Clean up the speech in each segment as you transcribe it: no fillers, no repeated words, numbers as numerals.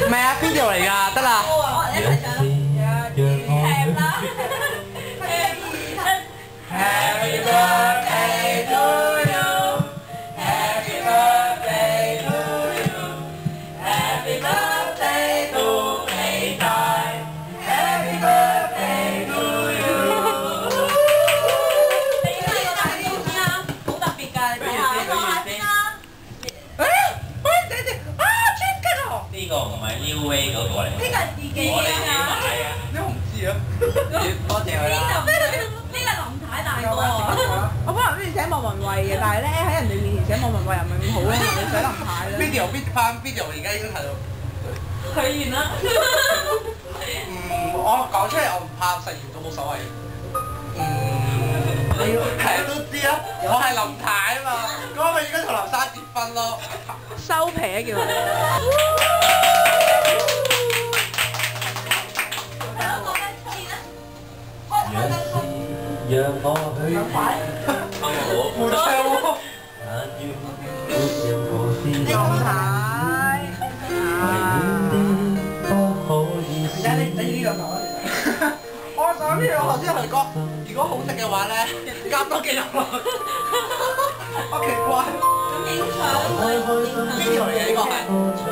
唔係啊，video 嚟㗎，得啦。我一齊唱啦，聽啦。Happy birthday to you, Happy birthday to you, Happy birthday to 你大 Happy birthday to you。你呢個大啲先啦，好特別㗎，你睇下，你望下先啦。呢個唔係 UA 嗰個嚟，呢個係自己我哋自己㗎。買嘅。你紅字啊？多謝佢啦。呢個林太大個啊！我本來諗住寫莫文蔚嘅，但係咧喺人哋面前寫莫文蔚又唔係咁好咧，你寫林太啦。video 而家已經睇到。去完啦。我講出嚟我唔怕實驗都冇所謂。係都知啊，我係林太啊嘛，咁我咪應該同林生結婚咯。收皮啊叫佢。讓我去冇唱喎。林太。而家你呢個講。我講呢個頭先佢講，如果好食嘅話咧，加多幾粒落。好奇怪。影相。video 嚟嘅呢個係。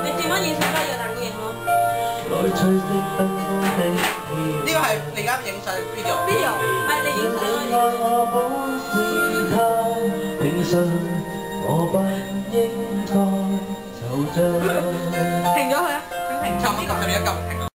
你轉翻影相都要大個影咯。呢個係你而家影相 video。video 係你影相咯。停咗佢啊！停。差唔多撳一撳停。